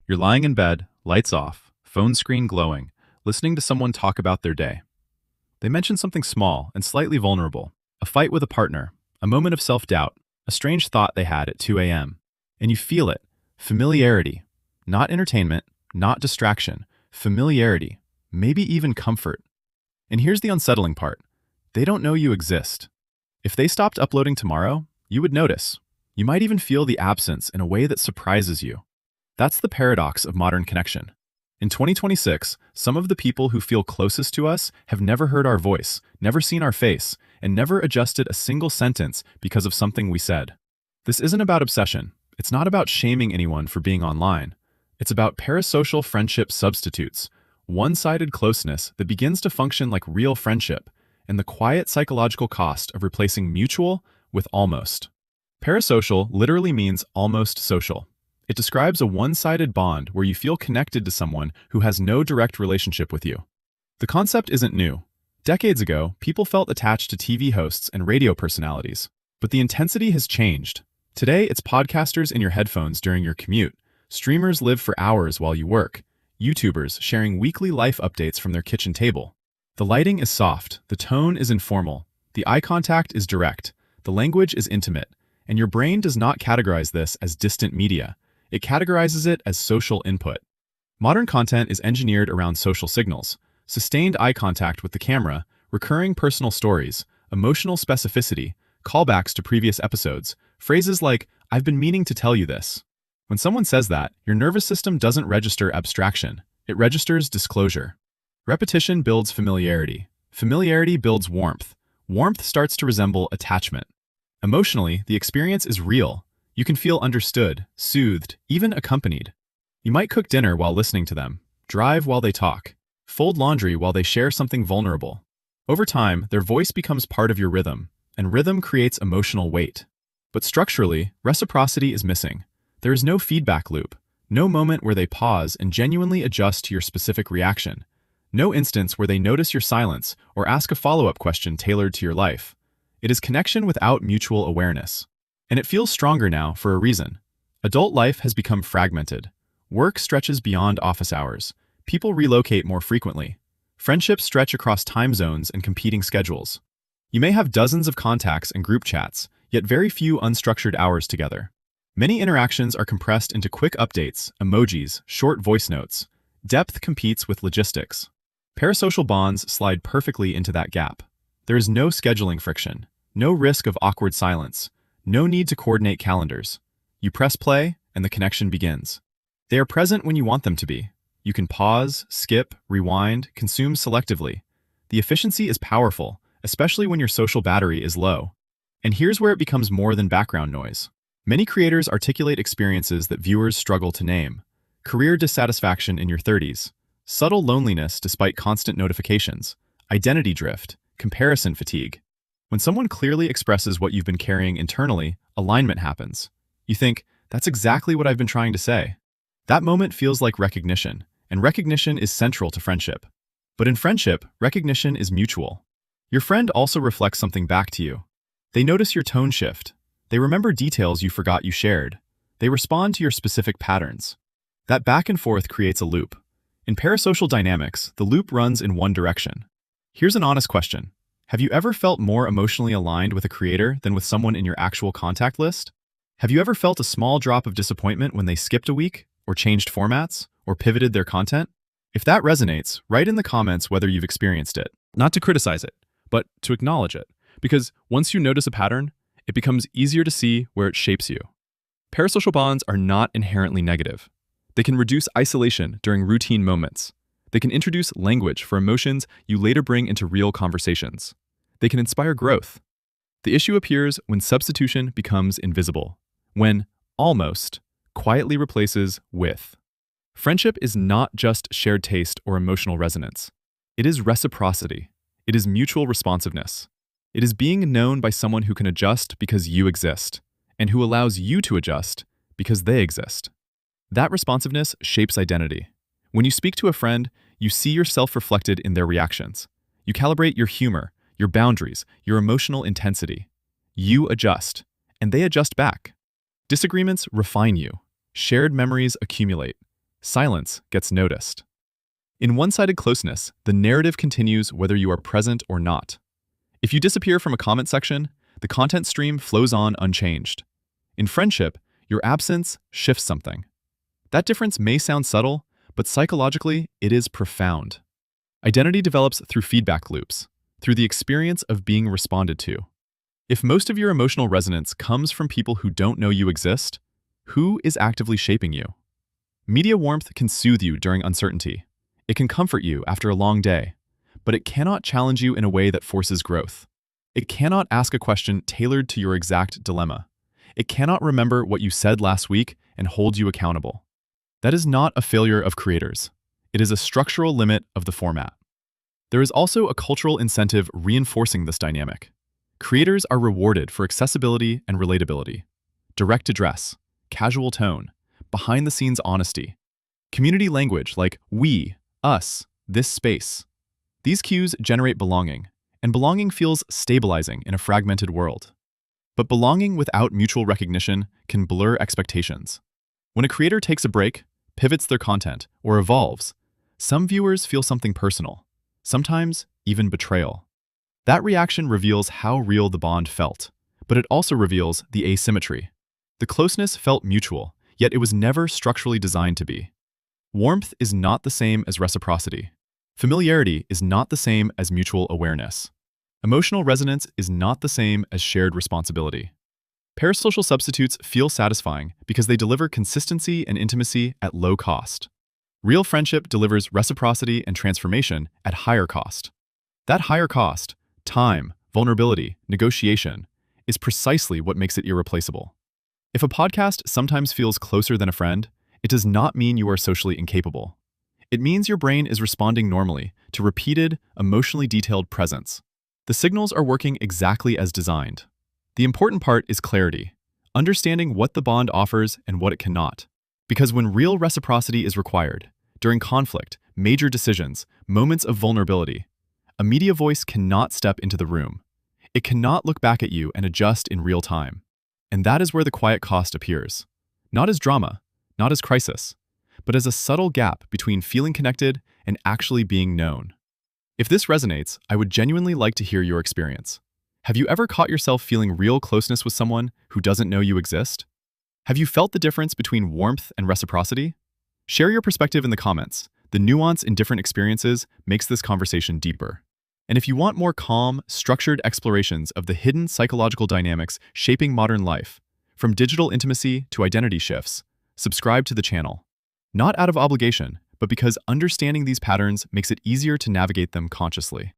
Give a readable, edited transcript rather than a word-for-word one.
You're lying in bed, lights off, phone screen glowing, listening to someone talk about their day. They mention something small and slightly vulnerable, a fight with a partner, a moment of self-doubt, a strange thought they had at 2 a.m. And you feel it. Familiarity. Not entertainment, not distraction. Familiarity. Maybe even comfort. And here's the unsettling part. They don't know you exist. If they stopped uploading tomorrow, you would notice. You might even feel the absence in a way that surprises you. That's the paradox of modern connection. In 2026, some of the people who feel closest to us have never heard our voice, never seen our face, and never adjusted a single sentence because of something we said. This isn't about obsession. It's not about shaming anyone for being online. It's about parasocial friendship substitutes, one-sided closeness that begins to function like real friendship, and the quiet psychological cost of replacing mutual with almost. Parasocial literally means almost social. It describes a one-sided bond where you feel connected to someone who has no direct relationship with you. The concept isn't new. Decades ago, people felt attached to TV hosts and radio personalities, but the intensity has changed. Today, it's podcasters in your headphones during your commute, streamers live for hours while you work, YouTubers sharing weekly life updates from their kitchen table. The lighting is soft, the tone is informal, the eye contact is direct, the language is intimate, and your brain does not categorize this as distant media. It categorizes it as social input. Modern content is engineered around social signals, sustained eye contact with the camera, recurring personal stories, emotional specificity, callbacks to previous episodes, phrases like, "I've been meaning to tell you this." When someone says that, your nervous system doesn't register abstraction. It registers disclosure. Repetition builds familiarity. Familiarity builds warmth. Warmth starts to resemble attachment. Emotionally, the experience is real. You can feel understood, soothed, even accompanied. You might cook dinner while listening to them, drive while they talk, fold laundry while they share something vulnerable. Over time, their voice becomes part of your rhythm, and rhythm creates emotional weight. But structurally, reciprocity is missing. There is no feedback loop, no moment where they pause and genuinely adjust to your specific reaction, no instance where they notice your silence or ask a follow-up question tailored to your life. It is connection without mutual awareness. And it feels stronger now for a reason. Adult life has become fragmented. Work stretches beyond office hours. People relocate more frequently. Friendships stretch across time zones and competing schedules. You may have dozens of contacts and group chats, yet very few unstructured hours together. Many interactions are compressed into quick updates, emojis, short voice notes. Depth competes with logistics. Parasocial bonds slide perfectly into that gap. There is no scheduling friction, no risk of awkward silence, no need to coordinate calendars. You press play, and the connection begins. They are present when you want them to be. You can pause, skip, rewind, consume selectively. The efficiency is powerful, especially when your social battery is low. And here's where it becomes more than background noise. Many creators articulate experiences that viewers struggle to name. Career dissatisfaction in your 30s, subtle loneliness despite constant notifications, identity drift, comparison fatigue. When someone clearly expresses what you've been carrying internally, alignment happens. You think, that's exactly what I've been trying to say. That moment feels like recognition, and recognition is central to friendship. But in friendship, recognition is mutual. Your friend also reflects something back to you. They notice your tone shift. They remember details you forgot you shared. They respond to your specific patterns. That back and forth creates a loop. In parasocial dynamics, the loop runs in one direction. Here's an honest question. Have you ever felt more emotionally aligned with a creator than with someone in your actual contact list? Have you ever felt a small drop of disappointment when they skipped a week, or changed formats, or pivoted their content? If that resonates, write in the comments whether you've experienced it. Not to criticize it, but to acknowledge it. Because once you notice a pattern, it becomes easier to see where it shapes you. Parasocial bonds are not inherently negative. They can reduce isolation during routine moments. They can introduce language for emotions you later bring into real conversations. They can inspire growth. The issue appears when substitution becomes invisible, when almost quietly replaces with. Friendship is not just shared taste or emotional resonance. It is reciprocity. It is mutual responsiveness. It is being known by someone who can adjust because you exist, and who allows you to adjust because they exist. That responsiveness shapes identity. When you speak to a friend, you see yourself reflected in their reactions. You calibrate your humor, your boundaries, your emotional intensity. You adjust, and they adjust back. Disagreements refine you. Shared memories accumulate. Silence gets noticed. In one-sided closeness, the narrative continues whether you are present or not. If you disappear from a comment section, the content stream flows on unchanged. In friendship, your absence shifts something. That difference may sound subtle, but psychologically, it is profound. Identity develops through feedback loops, through the experience of being responded to. If most of your emotional resonance comes from people who don't know you exist, who is actively shaping you? Media warmth can soothe you during uncertainty. It can comfort you after a long day, but it cannot challenge you in a way that forces growth. It cannot ask a question tailored to your exact dilemma. It cannot remember what you said last week and hold you accountable. That is not a failure of creators. It is a structural limit of the format. There is also a cultural incentive reinforcing this dynamic. Creators are rewarded for accessibility and relatability, direct address, casual tone, behind-the-scenes honesty, community language like we, us, this space. These cues generate belonging, and belonging feels stabilizing in a fragmented world. But belonging without mutual recognition can blur expectations. When a creator takes a break, pivots their content, or evolves, some viewers feel something personal, sometimes even betrayal. That reaction reveals how real the bond felt, but it also reveals the asymmetry. The closeness felt mutual, yet it was never structurally designed to be. Warmth is not the same as reciprocity. Familiarity is not the same as mutual awareness. Emotional resonance is not the same as shared responsibility. Parasocial substitutes feel satisfying because they deliver consistency and intimacy at low cost. Real friendship delivers reciprocity and transformation at higher cost. That higher cost, time, vulnerability, negotiation, is precisely what makes it irreplaceable. If a podcast sometimes feels closer than a friend, it does not mean you are socially incapable. It means your brain is responding normally to repeated, emotionally detailed presence. The signals are working exactly as designed. The important part is clarity, understanding what the bond offers and what it cannot. Because when real reciprocity is required, during conflict, major decisions, moments of vulnerability, a media voice cannot step into the room. It cannot look back at you and adjust in real time. And that is where the quiet cost appears. Not as drama, not as crisis, but as a subtle gap between feeling connected and actually being known. If this resonates, I would genuinely like to hear your experience. Have you ever caught yourself feeling real closeness with someone who doesn't know you exist? Have you felt the difference between warmth and reciprocity? Share your perspective in the comments. The nuance in different experiences makes this conversation deeper. And if you want more calm, structured explorations of the hidden psychological dynamics shaping modern life, from digital intimacy to identity shifts, subscribe to the channel. Not out of obligation, but because understanding these patterns makes it easier to navigate them consciously.